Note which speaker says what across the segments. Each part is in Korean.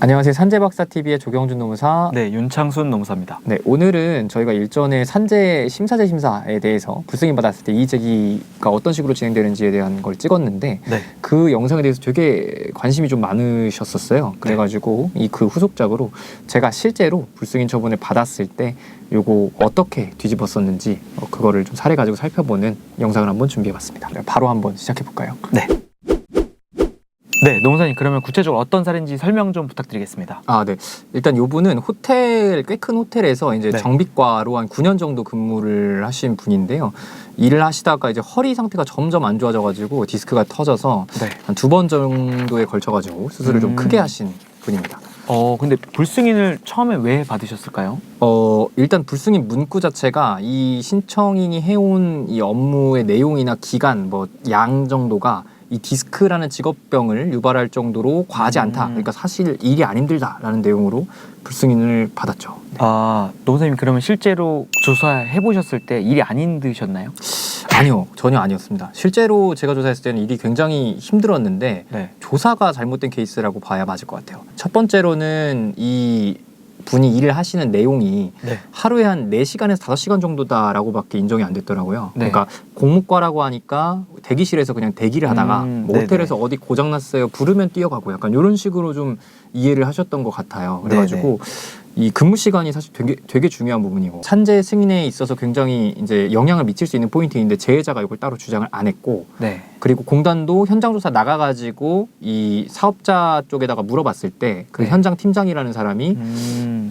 Speaker 1: 안녕하세요. 산재박사TV의 조경준 노무사.
Speaker 2: 네, 윤창순 노무사입니다.
Speaker 1: 네, 오늘은 저희가 일전에 산재 심사제 심사에 대해서 불승인 받았을 때 이의제기가 어떤 식으로 진행되는지에 대한 걸 찍었는데
Speaker 2: 네.
Speaker 1: 그 영상에 대해서 되게 관심이 좀 많으셨었어요. 그래가지고 그 후속작으로 제가 실제로 불승인 처분을 받았을 때 요거 어떻게 뒤집었었는지 그거를 좀 사례 가지고 살펴보는 영상을 한번 준비해봤습니다. 바로 한번 시작해볼까요?
Speaker 2: 네. 네, 노무사님 그러면 구체적으로 어떤 사례인지 설명 좀 부탁드리겠습니다.
Speaker 1: 네. 일단 요분은 호텔, 꽤 큰 호텔에서 이제
Speaker 2: 네.
Speaker 1: 정비과로 한 9년 정도 근무를 하신 분인데요. 일을 하시다가 이제 허리 상태가 점점 안 좋아져가지고 디스크가 터져서
Speaker 2: 네.
Speaker 1: 한 2번 정도에 걸쳐가지고 수술을 좀 크게 하신 분입니다.
Speaker 2: 근데 불승인을 처음에 왜 받으셨을까요?
Speaker 1: 일단 불승인 문구 자체가 이 신청인이 해온 이 업무의 내용이나 기간, 뭐 양 정도가 이 디스크라는 직업병을 유발할 정도로 과하지 않다. 그러니까 사실 일이 안 힘들다라는 내용으로 불승인을 받았죠.
Speaker 2: 노무사님 그러면 실제로 조사해 보셨을 때 일이 안 힘드셨나요?
Speaker 1: 아니요, 전혀 아니었습니다. 실제로 제가 조사했을 때는 일이 굉장히 힘들었는데
Speaker 2: 네.
Speaker 1: 조사가 잘못된 케이스라고 봐야 맞을 것 같아요. 첫 번째로는 이 분이 일을 하시는 내용이
Speaker 2: 네.
Speaker 1: 하루에 한 4시간에서 5시간 정도다라고 밖에 인정이 안 됐더라고요.
Speaker 2: 네.
Speaker 1: 그러니까 공무과라고 하니까 대기실에서 그냥 대기를 하다가 뭐 호텔에서 어디 고장났어요 부르면 뛰어가고 약간 이런 식으로 좀 이해를 하셨던 것 같아요. 그래가지고 이 근무 시간이 사실 되게 중요한 부분이고 산재 승인에 있어서 굉장히 이제 영향을 미칠 수 있는 포인트인데 재해자가 이걸 따로 주장을 안 했고
Speaker 2: 네.
Speaker 1: 그리고 공단도 현장 조사 나가가지고 이 사업자 쪽에다가 물어봤을 때 그
Speaker 2: 네.
Speaker 1: 현장 팀장이라는 사람이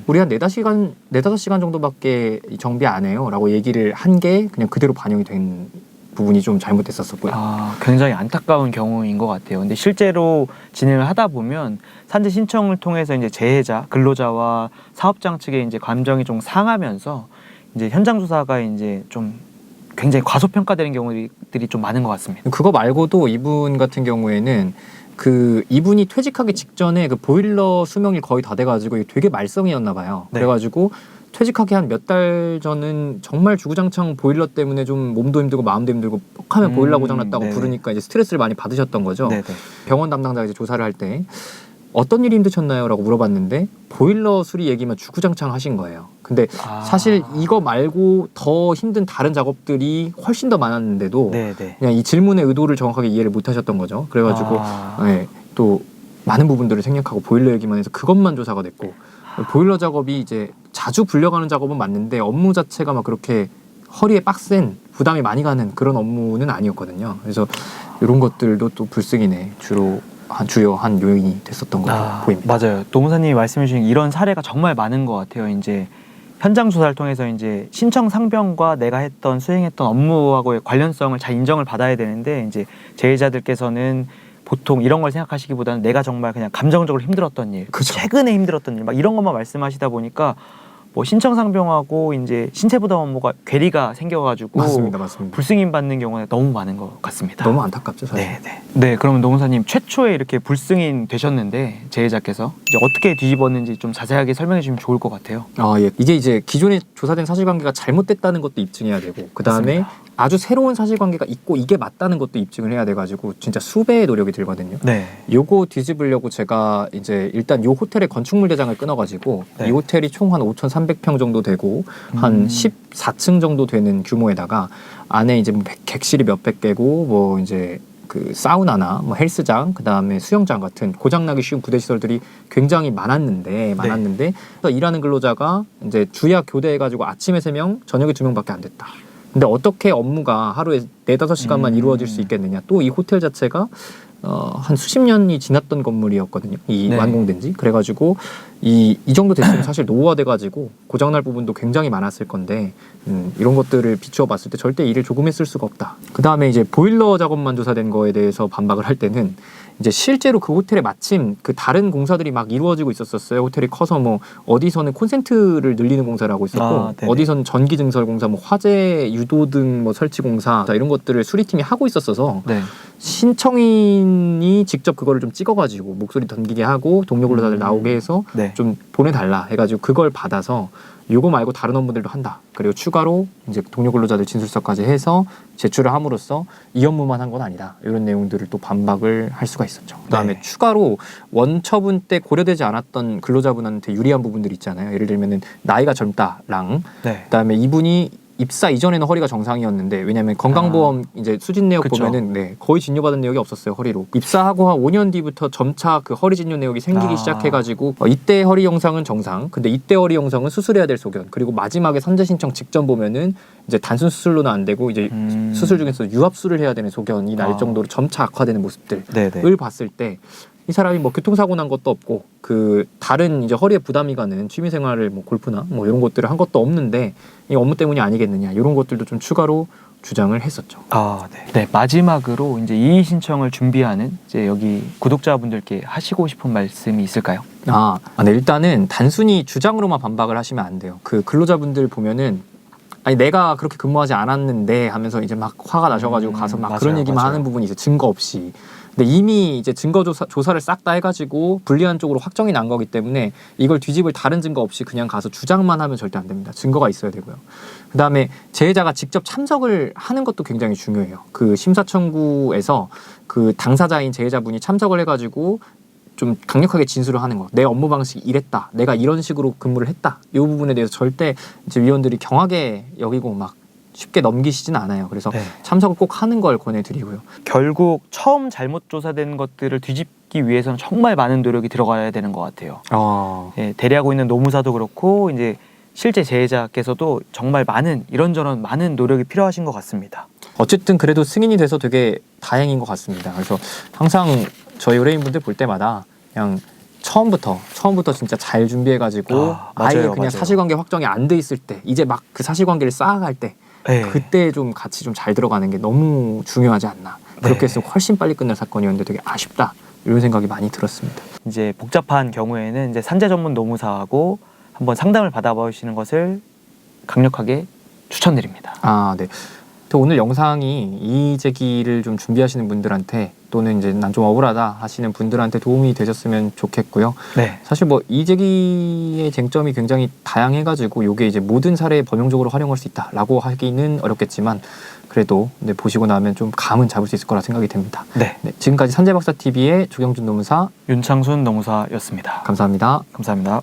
Speaker 1: 우리 한 4-5시간 정도밖에 정비 안 해요 라고 얘기를 한 게 그냥 그대로 반영이 된 부분이 좀 잘못됐었고요.
Speaker 2: 굉장히 안타까운 경우인 것 같아요. 근데 실제로 진행을 하다 보면 산재 신청을 통해서 이제 재해자, 근로자와 사업장 측의 이제 감정이 좀 상하면서 이제 현장 조사가 이제 좀 굉장히 과소평가되는 경우들이 좀 많은 것 같습니다.
Speaker 1: 그거 말고도 이분 같은 경우에는 이분이 퇴직하기 직전에 그 보일러 수명이 거의 다 돼가지고 되게 말썽이었나 봐요.
Speaker 2: 네.
Speaker 1: 그래가지고 퇴직하기 한 몇 달 전은 정말 주구장창 보일러 때문에 좀 몸도 힘들고 마음도 힘들고 뻑하면 보일러 고장났다고
Speaker 2: 네네.
Speaker 1: 부르니까 이제 스트레스를 많이 받으셨던 거죠.
Speaker 2: 네네.
Speaker 1: 병원 담당자가 이제 조사를 할 때 어떤 일이 힘드셨나요? 라고 물어봤는데 보일러 수리 얘기만 주구장창 하신 거예요. 근데 사실 이거 말고 더 힘든 다른 작업들이 훨씬 더 많았는데도
Speaker 2: 네네.
Speaker 1: 그냥 이 질문의 의도를 정확하게 이해를 못 하셨던 거죠. 그래가지고 또 많은 부분들을 생략하고 보일러 얘기만 해서 그것만 조사가 됐고 보일러 작업이 이제 자주 불려가는 작업은 맞는데 업무 자체가 막 그렇게 허리에 빡센 부담이 많이 가는 그런 업무는 아니었거든요. 그래서 이런 것들도 또 불승인의 주요한 요인이 됐었던 걸로 보입니다.
Speaker 2: 맞아요. 노무사님이 말씀해 주신 이런 사례가 정말 많은 것 같아요. 이제 현장 조사를 통해서 이제 신청 상병과 내가 수행했던 업무하고의 관련성을 잘 인정을 받아야 되는데 이제 재해자들께서는 보통 이런 걸 생각하시기보다는 내가 정말 그냥 감정적으로 힘들었던 일,
Speaker 1: 그쵸.
Speaker 2: 최근에 힘들었던 일, 막 이런 것만 말씀하시다 보니까 뭐 신청 상병하고 이제 신체 부담 업무가 괴리가 생겨가지고
Speaker 1: 맞습니다.
Speaker 2: 불승인 받는 경우가 너무 많은 것 같습니다.
Speaker 1: 너무 안타깝죠, 사실.
Speaker 2: 네, 그러면 노무사님 최초에 이렇게 불승인 되셨는데 재해자께서 이제 어떻게 뒤집었는지 좀 자세하게 설명해 주시면 좋을 것 같아요.
Speaker 1: 이게 이제 기존에 조사된 사실관계가 잘못됐다는 것도 입증해야 되고 그 다음에 아주 새로운 사실관계가 있고 이게 맞다는 것도 입증을 해야 돼가지고 진짜 수배의 노력이 들거든요.
Speaker 2: 네.
Speaker 1: 요거 뒤집으려고 제가 이제 일단 요 호텔의 건축물 대장을 끊어가지고 이 호텔이 총 한 5,300평 정도 되고 한 14층 정도 되는 규모에다가 안에 이제 뭐 객실이 몇백 개고 뭐 이제 그 사우나나 뭐 헬스장 그다음에 수영장 같은 고장나기 쉬운 부대 시설들이 굉장히 많았는데 일하는 근로자가 이제 주야 교대해가지고 아침에 3명 저녁에 2명밖에 안 됐다. 근데 어떻게 업무가 하루에 4-5시간만 이루어질 수 있겠느냐. 또 이 호텔 자체가 한 수십 년이 지났던 건물이었거든요. 완공된 지. 그래가지고 이 정도 됐으면 사실 노후화돼가지고 고장날 부분도 굉장히 많았을 건데 이런 것들을 비추어 봤을 때 절대 일을 조금 했을 수가 없다. 그 다음에 이제 보일러 작업만 조사된 거에 대해서 반박을 할 때는 이제 실제로 그 호텔에 마침 그 다른 공사들이 막 이루어지고 있었어요. 호텔이 커서 뭐 어디서는 콘센트를 늘리는 공사를 하고 있었고 어디서는 전기 증설 공사, 뭐 화재 유도등 뭐 설치 공사 이런 것들을 수리팀이 하고 있었어서 신청인이 직접 그거를 좀 찍어가지고 목소리 던지게 하고 동료 근로자들 나오게 해서
Speaker 2: 네.
Speaker 1: 좀 보내달라 해가지고 그걸 받아서 요거 말고 다른 업무들도 한다. 그리고 추가로 이제 동료 근로자들 진술서까지 해서 제출을 함으로써 이 업무만 한 건 아니다. 이런 내용들을 또 반박을 할 수가 있었죠. 그다음에
Speaker 2: 네.
Speaker 1: 추가로 원처분 때 고려되지 않았던 근로자분한테 유리한 부분들 있잖아요. 예를 들면은 나이가 젊다랑
Speaker 2: 네.
Speaker 1: 그다음에 이분이 입사 이전에는 허리가 정상이었는데 왜냐하면 건강보험 이제 수진 내역
Speaker 2: 그쵸.
Speaker 1: 보면은 네, 거의 진료받은 내역이 없었어요. 허리로 입사하고 한 5년 뒤부터 점차 그 허리 진료 내역이 생기기 시작해가지고 이때 허리 영상은 정상, 근데 이때 허리 영상은 수술해야 될 소견, 그리고 마지막에 선제 신청 직전 보면은 이제 단순 수술로는 안 되고 이제 수술 중에서 유압술을 해야 되는 소견이 날 정도로 점차 악화되는 모습들을
Speaker 2: 네네.
Speaker 1: 봤을 때. 이 사람이 뭐 교통사고 난 것도 없고 그 다른 이제 허리에 부담이 가는 취미생활을 뭐 골프나 뭐 이런 것들을 한 것도 없는데 이 업무 때문이 아니겠느냐 이런 것들도 좀 추가로 주장을 했었죠.
Speaker 2: 네. 네, 마지막으로 이제 이의 신청을 준비하는 이제 여기 구독자분들께 하시고 싶은 말씀이 있을까요?
Speaker 1: 네, 일단은 단순히 주장으로만 반박을 하시면 안 돼요. 그 근로자분들 보면은 아니 내가 그렇게 근무하지 않았는데 하면서 이제 막 화가 나셔가지고 가서 막
Speaker 2: 맞아요,
Speaker 1: 그런 얘기만
Speaker 2: 맞아요.
Speaker 1: 하는 부분이 있어요. 증거 없이. 근데 이미 이제 증거 조사를 싹 다 해가지고 불리한 쪽으로 확정이 난 거기 때문에 이걸 뒤집을 다른 증거 없이 그냥 가서 주장만 하면 절대 안 됩니다. 증거가 있어야 되고요. 그다음에 재해자가 직접 참석을 하는 것도 굉장히 중요해요. 그 심사 청구에서 그 당사자인 재해자분이 참석을 해가지고 좀 강력하게 진술을 하는 거. 내 업무 방식이 이랬다. 내가 이런 식으로 근무를 했다. 이 부분에 대해서 절대 이제 위원들이 경하게 여기고 막 쉽게 넘기시진 않아요. 그래서
Speaker 2: 네.
Speaker 1: 참석을 꼭 하는 걸 권해드리고요.
Speaker 2: 결국 처음 잘못 조사된 것들을 뒤집기 위해서는 정말 많은 노력이 들어가야 되는 것 같아요. 예, 대리하고 있는 노무사도 그렇고 이제 실제 재해자께서도 정말 많은 이런저런 많은 노력이 필요하신 것 같습니다.
Speaker 1: 어쨌든 그래도 승인이 돼서 되게 다행인 것 같습니다. 그래서 항상 저희 의뢰인분들 볼 때마다 그냥 처음부터 진짜 잘 준비해가지고
Speaker 2: 맞아요,
Speaker 1: 아예 그냥
Speaker 2: 맞아요.
Speaker 1: 사실관계 확정이 안 돼 있을 때 이제 막 그 사실관계를 쌓아갈 때
Speaker 2: 네.
Speaker 1: 그때 좀 같이 좀 잘 들어가는 게 너무 중요하지 않나. 그렇게
Speaker 2: 네.
Speaker 1: 했으면 훨씬 빨리 끝날 사건이었는데 되게 아쉽다. 이런 생각이 많이 들었습니다.
Speaker 2: 이제 복잡한 경우에는 이제 산재 전문 노무사하고 한번 상담을 받아보시는 것을 강력하게 추천드립니다.
Speaker 1: 네. 또 오늘 영상이 이의 제기를 좀 준비하시는 분들한테 또는 이제 난 좀 억울하다 하시는 분들한테 도움이 되셨으면 좋겠고요.
Speaker 2: 네.
Speaker 1: 사실 뭐 이의 제기의 쟁점이 굉장히 다양해가지고 이게 이제 모든 사례에 범용적으로 활용할 수 있다라고 하기는 어렵겠지만 그래도 보시고 나면 좀 감은 잡을 수 있을 거라 생각이 됩니다.
Speaker 2: 네.
Speaker 1: 지금까지 산재박사TV의 조경준 노무사
Speaker 2: 윤창순 노무사였습니다.
Speaker 1: 감사합니다.
Speaker 2: 감사합니다.